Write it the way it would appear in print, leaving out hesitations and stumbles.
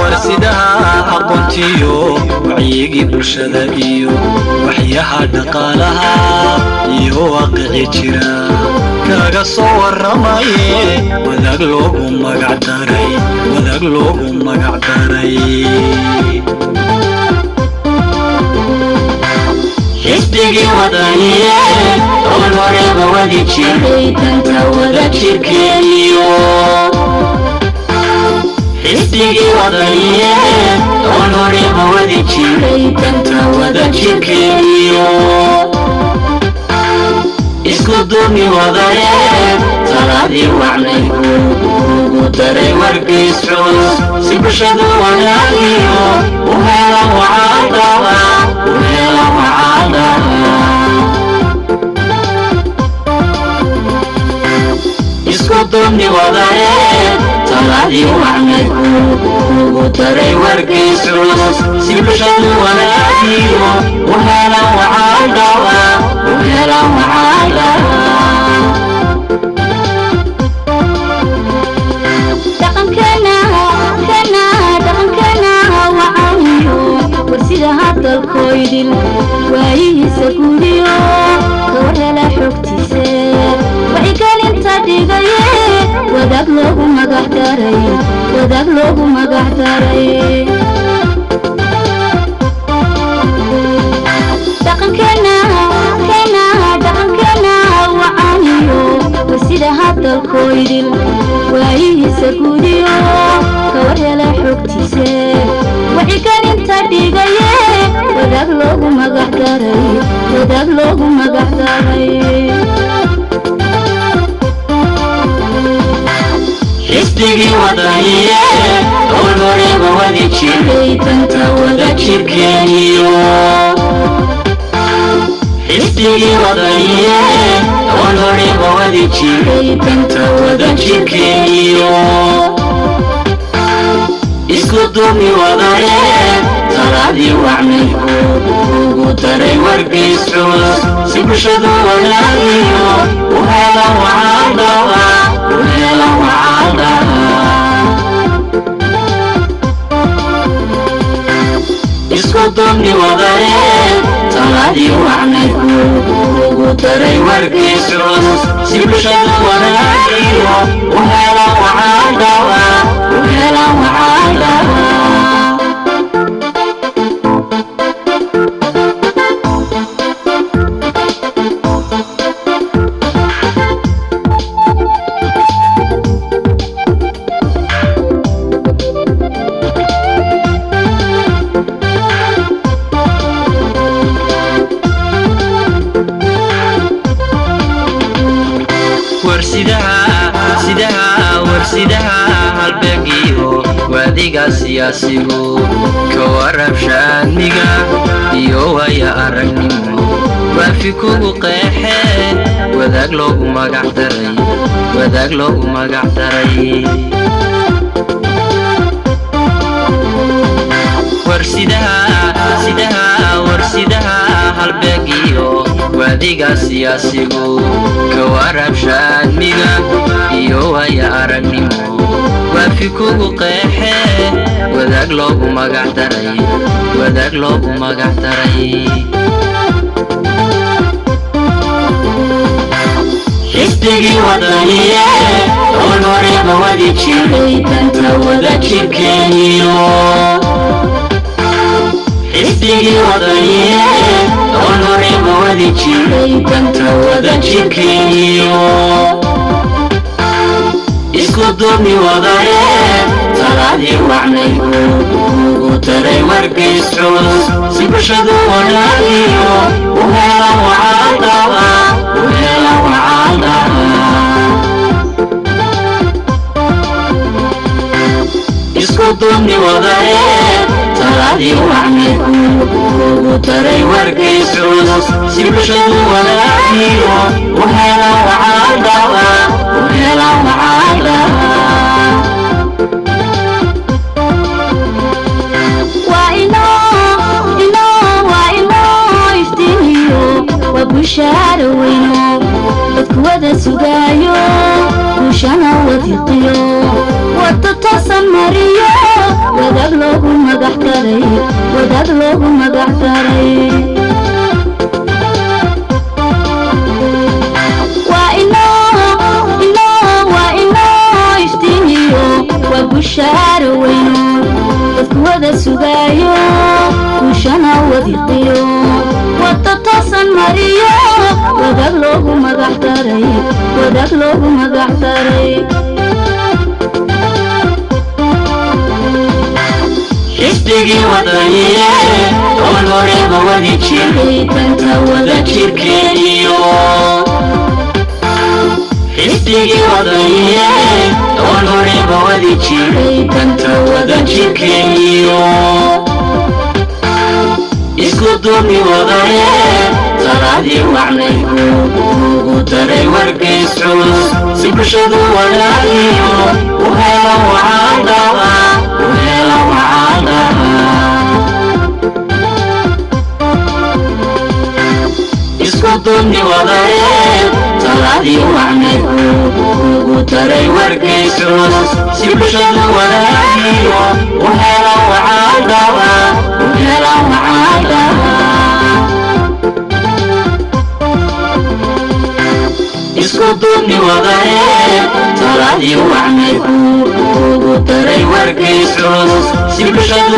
warsidaha aqoontiyo wacyiga bulshada iyo waxyaha dhaqaalaha iyo waaqici jira kaga soo waramaye wadaag loogu magac daray حسبي وطني طول ورقة ودي تشيري تنتا ودا تشيركينيو حسبي وطني طول ورقة ودي تشيري تنتا ودا تشيركينيو اسكو دومي وضعي ترادي وعني ودري ورقي سعوس سيبشدو وناليو وهلا وعادوا اسكتوني وضعي طلعي وعنك وتري ورقي سعوس سيبشدو وناليو وهلا وعادوا sida hadda koydil waayihiisa guuriyo kawrela xogtiisa waxay kalinta dhigaye wadaag loogu magac daray dhaqankeena wacaaniyo sida hadda koydil waayihiisa guuriyo kawrela xogtiisa waxay kalinta dhigaye wadaag loogu magac daray حسبي وطني طول ورقة ودي تشيري تنتا ودا تشيركينيو حسبي وطني طول ورقة ودي تشيري تنتا ودا تشيركينيو اسكتوني وضعي ترادي وعني ودري ورقي سعوس سيبشدو وناليو وهلا وعادوا اسكتوني وضعي ترادي وعني ودري ورقي سعوس سيبشدو وناليو وهلا وعادوا warsidaha halbeegiyo wadiga siyaasigu ka warab shaadmiga iyo waya aragnimo waafi kugu qeexee wadaag loogu magac daray warsidaha halbeegiyo wadiga siyaasigu ka warab shaadmiga iyo waya aragnimo waafi kugu qeexee wadaag loogu magac daray حسبي وطني طول ورقة ودي تشيري تنتا ودا تشيركينيو حسبي وطني طول ورقة ودي تشيري تنتا ودا تشيركينيو اسكتوني وضعي ترادي وعني وتري ورقي سعوس سيبشدو وناليو وهلا وعادوا اسكتوني وضعي ترادي وعني وتري ورقي سعوس سيبشدو وناليو وهلا وعادوا وبشار وينو بدك ودا سجايو وشنا وثقيو toosan mariyo wadaag loogu magac daray wadaag loogu magac daray waa inoo iftiimiyo waa bushaaro weyno dadku wada sugaayo guushana wadiqiyo wada toosan mariyo wadaag loogu magac daray wadaag loogu magac daray xisbigii wadaniye oo horeba wadi jiray danta wada jirkeeniyo xisbigii wadaniye oo horeba wadi jiray danta wada jirkeeniyo isku duubni wadaye taladii wacnay ugu daray wargeys culus si bulshadu walaagiyo u helo wacaadaha u helo wacaadaha isku duubni wadaye taladii wacnay ugu daray wargeys culus si bulshadu walaagiyo u helo wacaadaha u helo wacaadaha isku duubni wadaye taladii wacnay ugu daray wargeys culus si bulshadu